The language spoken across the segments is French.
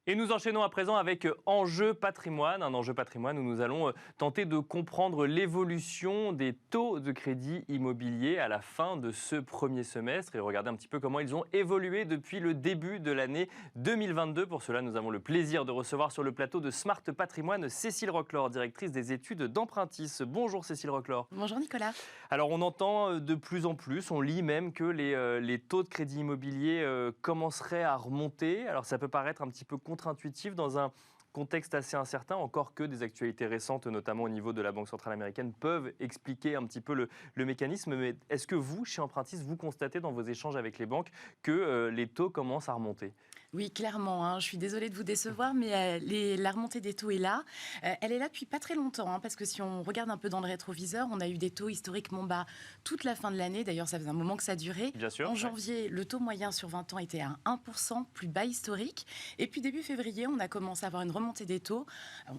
Et nous enchaînons à présent avec Enjeu patrimoine, un enjeu patrimoine où nous allons tenter de comprendre l'évolution des taux de crédit immobilier à la fin de ce premier semestre et regarder un petit peu comment ils ont évolué depuis le début de l'année 2022. Pour cela, nous avons le plaisir de recevoir sur le plateau de Smart Patrimoine Cécile Roclor, directrice des études d'Empruntis. Bonjour Cécile Roclor. Bonjour Nicolas. Alors on entend de plus en plus, on lit même que les taux de crédit immobilier commenceraient à remonter. Alors ça peut paraître un petit peu contre-intuitif dans un contexte assez incertain, encore que des actualités récentes, notamment au niveau de la Banque centrale américaine, peuvent expliquer un petit peu le mécanisme. Mais est-ce que vous, chez Empruntis, vous constatez dans vos échanges avec les banques que les taux commencent à remonter ? Oui, clairement, hein, je suis désolée de vous décevoir, mais la remontée des taux est là. Elle est là depuis pas très longtemps, hein, parce que si on regarde un peu dans le rétroviseur, on a eu des taux historiquement bas toute la fin de l'année. D'ailleurs, ça faisait un moment que ça durait. Bien sûr. En janvier, le taux moyen sur 20 ans était à 1%, plus bas historique. Et puis début février, on a commencé à avoir une remontée des taux.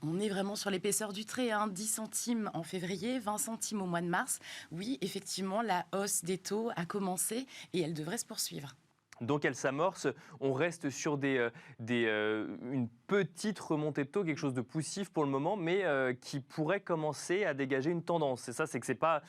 On est vraiment sur l'épaisseur du trait, hein, 10 centimes en février, 20 centimes au mois de mars. Oui, effectivement, la hausse des taux a commencé et elle devrait se poursuivre. Donc elle s'amorce, on reste sur une petite remontée de taux, quelque chose de poussif pour le moment, mais qui pourrait commencer à dégager une tendance. C'est ça, c'est que c'est pas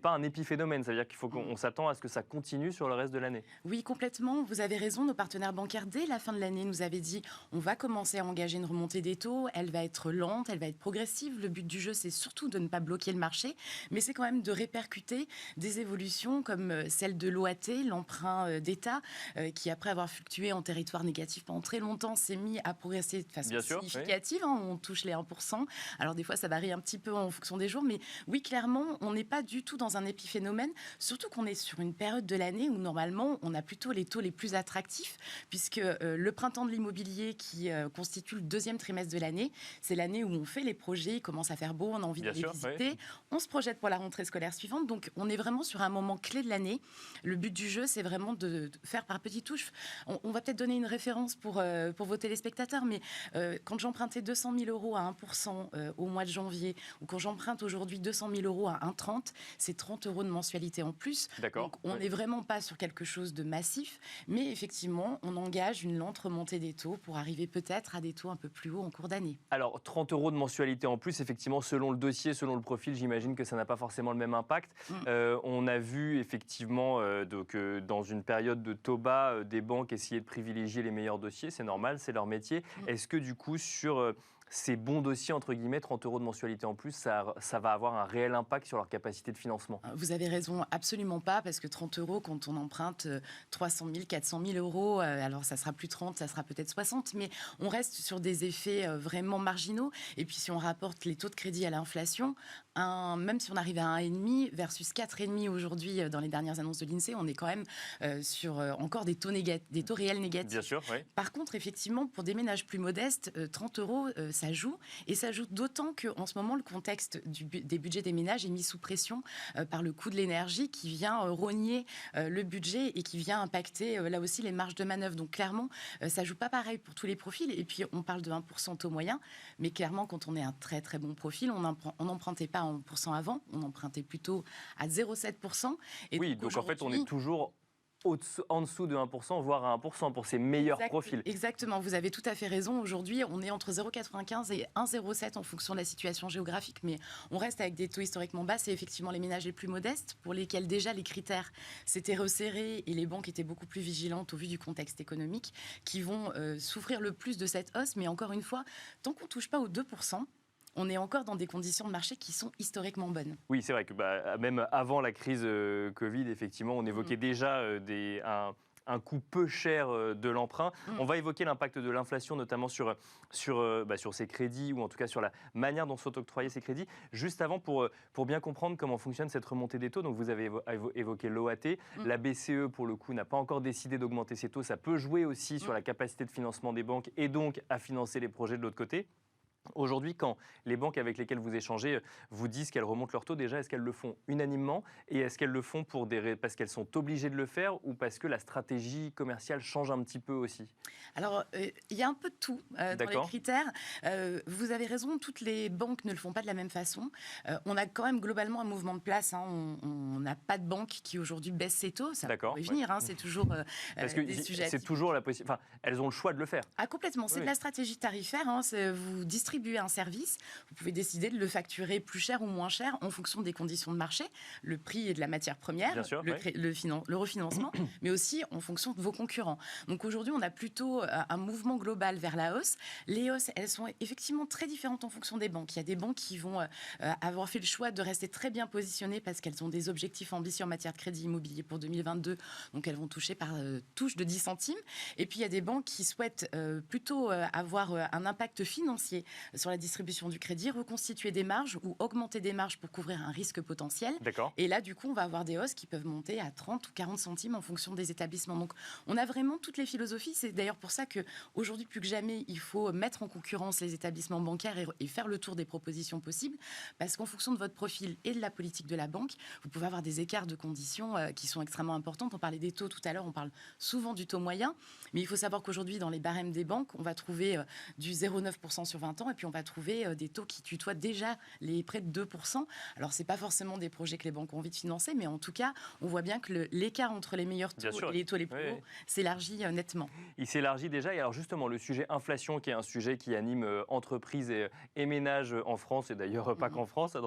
un épiphénomène, c'est-à-dire qu'il faut qu'on s'attend à ce que ça continue sur le reste de l'année. Oui, complètement. Vous avez raison. Nos partenaires bancaires, dès la fin de l'année, nous avaient dit on va commencer à engager une remontée des taux. Elle va être lente, elle va être progressive. Le but du jeu, c'est surtout de ne pas bloquer le marché, mais c'est quand même de répercuter des évolutions comme celle de l'OAT, l'emprunt d'État, qui, après avoir fluctué en territoire négatif pendant très longtemps, s'est mis à progresser de façon Bien sûr, significative. Oui. On touche les 1%. Alors, des fois, ça varie un petit peu en fonction des jours, mais oui, clairement, on n'est pas du tout dans un épiphénomène, surtout qu'on est sur une période de l'année où, normalement, on a plutôt les taux les plus attractifs, puisque le printemps de l'immobilier, qui constitue le deuxième trimestre de l'année, c'est l'année où on fait les projets, il commence à faire beau, on a envie de les visiter, on se projette pour la rentrée scolaire suivante, donc on est vraiment sur un moment clé de l'année. Le but du jeu, c'est vraiment de faire par petites touches. On va peut-être donner une référence pour vos téléspectateurs, mais quand j'empruntais 200 000 euros à 1% au mois de janvier, ou quand j'emprunte aujourd'hui 200 000 euros à 1,30, c'est 30 euros de mensualité en plus. D'accord. Donc on n'est vraiment pas sur quelque chose de massif, mais effectivement, on engage une lente remontée des taux pour arriver peut-être à des taux un peu plus hauts en cours d'année. Alors, 30 euros de mensualité en plus, effectivement, selon le dossier, selon le profil, j'imagine que ça n'a pas forcément le même impact. On a vu, effectivement, dans une période de taux bas, des banques essayer de privilégier les meilleurs dossiers. C'est normal, c'est leur métier. Est-ce que, du coup, sur ces bons dossiers, entre guillemets, 30 euros de mensualité en plus, ça va avoir un réel impact sur leur capacité de financement ? Vous avez raison, absolument pas, parce que 30 euros, quand on emprunte 300 000, 400 000 euros, alors ça sera plus 30, ça sera peut-être 60, mais on reste sur des effets vraiment marginaux. Et puis si on rapporte les taux de crédit à l'inflation, même si on arrive à 1,5 versus 4,5 aujourd'hui dans les dernières annonces de l'INSEE, on est quand même sur encore des taux réels négatifs. Bien sûr, oui. Par contre, effectivement, pour des ménages plus modestes, 30 euros, ça joue. Et ça joue d'autant qu'en ce moment, le contexte des budgets des ménages est mis sous pression par le coût de l'énergie qui vient rogner le budget et qui vient impacter là aussi les marges de manœuvre. Donc clairement, ça joue pas pareil pour tous les profils. Et puis on parle de 1% taux moyen, mais clairement quand on est un très très bon profil, on n'empruntait pas à 1% avant, on empruntait plutôt à 0,7%. Et oui, donc en fait on est toujours en dessous de 1%, voire à 1% pour ces meilleurs profils. Exactement, vous avez tout à fait raison. Aujourd'hui, on est entre 0,95 et 1,07 en fonction de la situation géographique, mais on reste avec des taux historiquement bas. C'est effectivement les ménages les plus modestes, pour lesquels déjà les critères s'étaient resserrés et les banques étaient beaucoup plus vigilantes au vu du contexte économique, qui vont souffrir le plus de cette hausse. Mais encore une fois, tant qu'on ne touche pas aux 2%, on est encore dans des conditions de marché qui sont historiquement bonnes. Oui, c'est vrai que même avant la crise Covid, effectivement, on évoquait déjà un coût peu cher de l'emprunt. On va évoquer l'impact de l'inflation, notamment sur ces crédits, ou en tout cas sur la manière dont sont octroyés ces crédits. Juste avant, pour bien comprendre comment fonctionne cette remontée des taux, donc vous avez évoqué l'OAT. La BCE, pour le coup, n'a pas encore décidé d'augmenter ses taux. Ça peut jouer aussi sur la capacité de financement des banques et donc à financer les projets de l'autre côté. Aujourd'hui, quand les banques avec lesquelles vous échangez vous disent qu'elles remontent leur taux, déjà, est-ce qu'elles le font unanimement et est-ce qu'elles le font parce qu'elles sont obligées de le faire ou parce que la stratégie commerciale change un petit peu aussi? Alors, il y a un peu de tout dans les D'accord. critères. Vous avez raison, toutes les banques ne le font pas de la même façon. On a quand même globalement un mouvement de place, hein. On n'a pas de banque qui aujourd'hui baisse ses taux. Ça D'accord, pourrait ouais. venir, hein. C'est toujours Parce que des sujets à c'est discuter. toujours la possibilité. Enfin, elles ont le choix de le faire. Ah, complètement, c'est Oui, de oui. la stratégie tarifaire, hein. Vous distribuez un service, vous pouvez décider de le facturer plus cher ou moins cher en fonction des conditions de marché, le prix et de la matière première, Bien sûr, oui. le refinancement, mais aussi en fonction de vos concurrents. Donc aujourd'hui, on a plutôt un mouvement global vers la hausse. Les hausses, elles sont effectivement très différentes en fonction des banques. Il y a des banques qui vont avoir fait le choix de rester très bien positionnées parce qu'elles ont des objectifs ambitieux en matière de crédit immobilier pour 2022, donc elles vont toucher par touche de 10 centimes. Et puis il y a des banques qui souhaitent plutôt avoir un impact financier sur la distribution du crédit, reconstituer des marges ou augmenter des marges pour couvrir un risque potentiel. D'accord. Et là, du coup, on va avoir des hausses qui peuvent monter à 30 ou 40 centimes en fonction des établissements. Donc, on a vraiment toutes les philosophies. C'est d'ailleurs pour ça qu'aujourd'hui, plus que jamais, il faut mettre en concurrence les établissements bancaires et faire le tour des propositions possibles. Parce qu'en fonction de votre profil et de la politique de la banque, vous pouvez avoir des écarts de conditions qui sont extrêmement importants. On parlait des taux tout à l'heure, on parle souvent du taux moyen. Mais il faut savoir qu'aujourd'hui, dans les barèmes des banques, on va trouver du 0,9% sur 20 ans et puis on va trouver des taux qui tutoient déjà les près de 2%. Alors, ce n'est pas forcément des projets que les banques ont envie de financer, mais en tout cas, on voit bien que l'écart entre les meilleurs Bien taux sûr. et les taux les plus Oui, hauts oui. s'élargit nettement. Il s'élargit déjà. Et alors justement, le sujet inflation, qui est un sujet qui anime entreprises et ménages en France, et d'ailleurs pas qu'en France,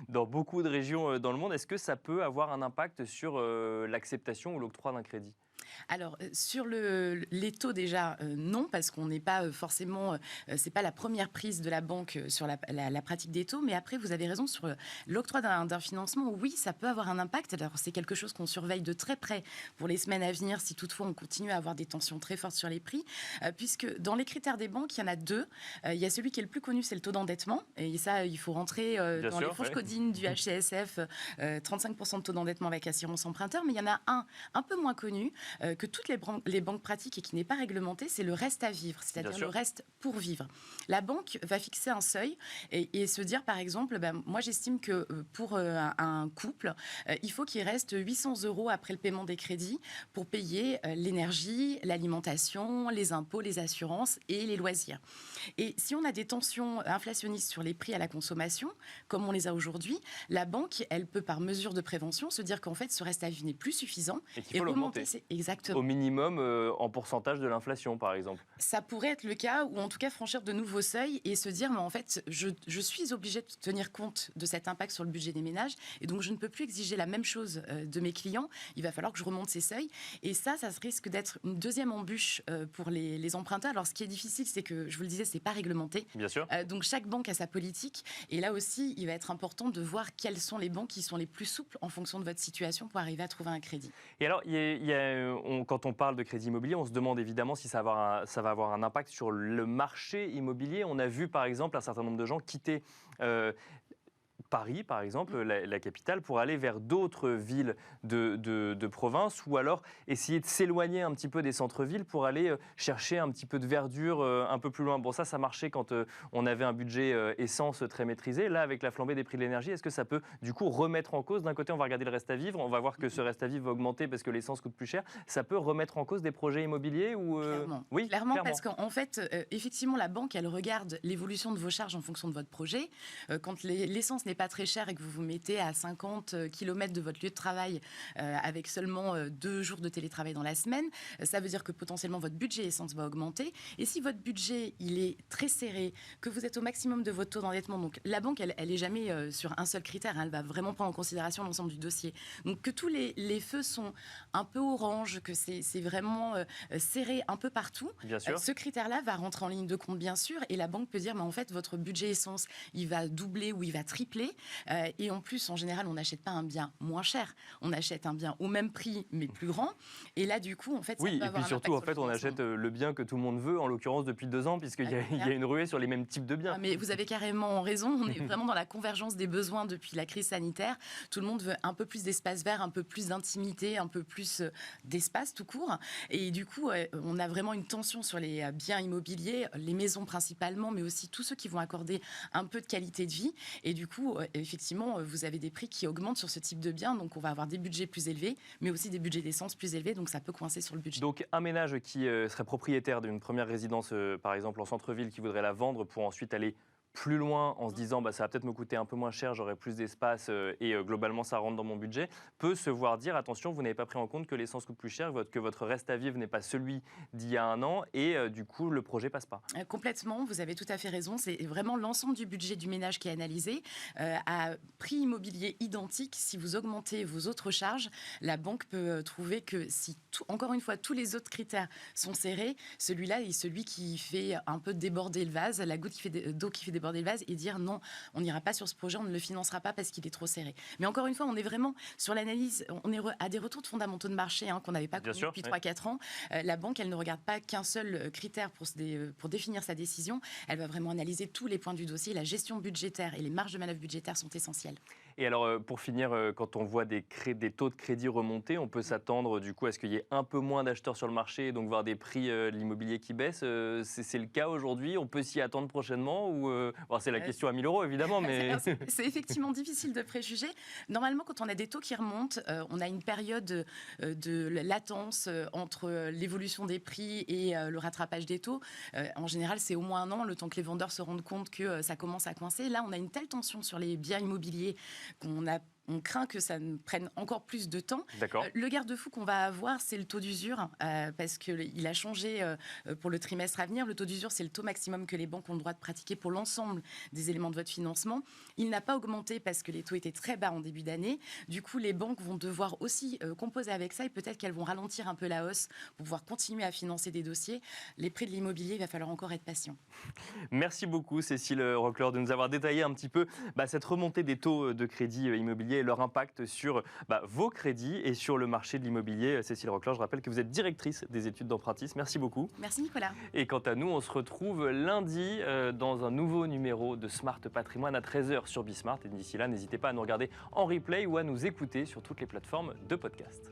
dans beaucoup de régions dans le monde, est-ce que ça peut avoir un impact sur l'acceptation ou l'octroi d'un crédit? Alors, sur les taux déjà, non, parce qu'on n'est pas forcément, c'est pas la première prise de la banque sur la pratique des taux, mais après, vous avez raison, sur l'octroi d'un financement, oui, ça peut avoir un impact. Alors, c'est quelque chose qu'on surveille de très près pour les semaines à venir, si toutefois on continue à avoir des tensions très fortes sur les prix, puisque dans les critères des banques, il y en a deux. Il y a celui qui est le plus connu, c'est le taux d'endettement, et ça, il faut rentrer Bien dans sûr, les fourches ouais. codines du HCSF, 35% de taux d'endettement avec assurance emprunteur, mais il y en a un peu moins connu, que toutes les banques pratiquent et qui n'est pas réglementé, c'est le reste à vivre, Bien c'est-à-dire sûr. le reste pour vivre. La banque va fixer un seuil et se dire, par exemple, moi j'estime que pour un couple, il faut qu'il reste 800 € après le paiement des crédits pour payer l'énergie, l'alimentation, les impôts, les assurances et les loisirs. Et si on a des tensions inflationnistes sur les prix à la consommation, comme on les a aujourd'hui, la banque, elle peut par mesure de prévention se dire qu'en fait ce reste à vivre n'est plus suffisant Et qu'il faut l'augmenter. Exactement. Au minimum en pourcentage de l'inflation, par exemple. Ça pourrait être le cas, ou en tout cas franchir de nouveaux seuils et se dire, mais en fait, je suis obligée de tenir compte de cet impact sur le budget des ménages, et donc je ne peux plus exiger la même chose de mes clients. Il va falloir que je remonte ces seuils. Et ça risque d'être une deuxième embûche pour les emprunteurs. Alors, ce qui est difficile, c'est que, je vous le disais, c'est pas réglementé. Bien sûr. Donc, chaque banque a sa politique. Et là aussi, il va être important de voir quelles sont les banques qui sont les plus souples en fonction de votre situation pour arriver à trouver un crédit. Et alors, quand on parle de crédit immobilier, on se demande évidemment si ça va avoir un impact sur le marché immobilier. On a vu, par exemple, un certain nombre de gens quitter Paris, par exemple, la capitale, pour aller vers d'autres villes de province, ou alors essayer de s'éloigner un petit peu des centres-villes pour aller chercher un petit peu de verdure un peu plus loin. Bon, ça marchait quand on avait un budget essence très maîtrisé. Là, avec la flambée des prix de l'énergie, est-ce que ça peut du coup remettre en cause? D'un côté, on va regarder le reste à vivre, on va voir que ce reste à vivre va augmenter parce que l'essence coûte plus cher. Ça peut remettre en cause des projets immobiliers ou Clairement. Oui, Clairement, parce qu'en fait, effectivement, la banque, elle regarde l'évolution de vos charges en fonction de votre projet. Quand l'essence n'est pas très chère et que vous vous mettez à 50 km de votre lieu de travail avec seulement 2 jours de télétravail dans la semaine, ça veut dire que potentiellement votre budget essence va augmenter. Et si votre budget, il est très serré, que vous êtes au maximum de votre taux d'endettement, donc la banque, elle est jamais sur un seul critère, hein, elle va vraiment prendre en considération l'ensemble du dossier. Donc que tous les feux sont un peu orange, que c'est vraiment serré un peu partout, bien sûr. ce critère-là va rentrer en ligne de compte, bien sûr, et la banque peut dire, mais en fait, votre budget essence, il va doubler ou il va tripler. immobilier. Et en plus, en général, on n'achète pas un bien moins cher. On achète un bien au même prix, mais plus grand. Et là, du coup, en fait, ça Oui, peut et avoir puis un surtout, en impact sur fait, le on financement. achète le bien que tout le monde veut, en l'occurrence depuis 2 ans, puisqu'il y a une ruée sur les mêmes types de biens. Ah, mais vous avez carrément raison. On est vraiment dans la convergence des besoins depuis la crise sanitaire. Tout le monde veut un peu plus d'espace vert, un peu plus d'intimité, un peu plus d'espace tout court. Et du coup, on a vraiment une tension sur les biens immobiliers, les maisons principalement, mais aussi tous ceux qui vont accorder un peu de qualité de vie. Et du coup, effectivement, vous avez des prix qui augmentent sur ce type de biens. Donc, on va avoir des budgets plus élevés, mais aussi des budgets d'essence plus élevés. Donc, ça peut coincer sur le budget. Donc un ménage qui serait propriétaire d'une première résidence, par exemple en centre-ville, qui voudrait la vendre pour ensuite aller plus loin en se disant ça va peut-être me coûter un peu moins cher, j'aurai plus d'espace et globalement ça rentre dans mon budget, peut se voir dire attention, vous n'avez pas pris en compte que l'essence coûte plus cher, que votre reste à vivre n'est pas celui d'il y a un an et du coup le projet passe pas. Complètement, vous avez tout à fait raison. C'est vraiment l'ensemble du budget du ménage qui est analysé. À prix immobilier identique, si vous augmentez vos autres charges, la banque peut trouver que si, encore une fois, tous les autres critères sont serrés, celui-là est celui qui fait un peu déborder le vase, la goutte d'eau qui fait déborder le vase et dire non, on n'ira pas sur ce projet, on ne le financera pas parce qu'il est trop serré. Mais encore une fois, on est vraiment sur l'analyse, on est à des retours de fondamentaux de marché qu'on n'avait pas connus depuis 3-4 ans. La banque, elle ne regarde pas qu'un seul critère pour définir sa décision. Elle va vraiment analyser tous les points du dossier. La gestion budgétaire et les marges de manœuvre budgétaires sont essentielles. Et alors, pour finir, quand on voit des taux de crédit remonter, on peut s'attendre du coup à ce qu'il y ait un peu moins d'acheteurs sur le marché et donc voir des prix de l'immobilier qui baissent. C'est le cas aujourd'hui? On peut s'y attendre prochainement ou c'est la question à 1 000 € évidemment, mais... C'est effectivement difficile de préjuger. Normalement, quand on a des taux qui remontent, on a une période de latence entre l'évolution des prix et le rattrapage des taux. En général, c'est au moins un an, le temps que les vendeurs se rendent compte que ça commence à coincer. Là, on a une telle tension sur les biens immobiliers on craint que ça ne prenne encore plus de temps. Le garde-fou qu'on va avoir, c'est le taux d'usure, parce qu'il a changé pour le trimestre à venir. Le taux d'usure, c'est le taux maximum que les banques ont le droit de pratiquer pour l'ensemble des éléments de votre financement. Il n'a pas augmenté parce que les taux étaient très bas en début d'année. Du coup, les banques vont devoir aussi composer avec ça et peut-être qu'elles vont ralentir un peu la hausse pour pouvoir continuer à financer des dossiers. Les prix de l'immobilier, il va falloir encore être patient. Merci beaucoup, Cécile Roclor, de nous avoir détaillé un petit peu cette remontée des taux de crédit immobilier et leur impact sur vos crédits et sur le marché de l'immobilier. Cécile Roclor, je rappelle que vous êtes directrice des études d'Empruntis. Merci beaucoup. Merci Nicolas. Et quant à nous, on se retrouve lundi dans un nouveau numéro de Smart Patrimoine à 13h sur Bismart. Et d'ici là, n'hésitez pas à nous regarder en replay ou à nous écouter sur toutes les plateformes de podcast.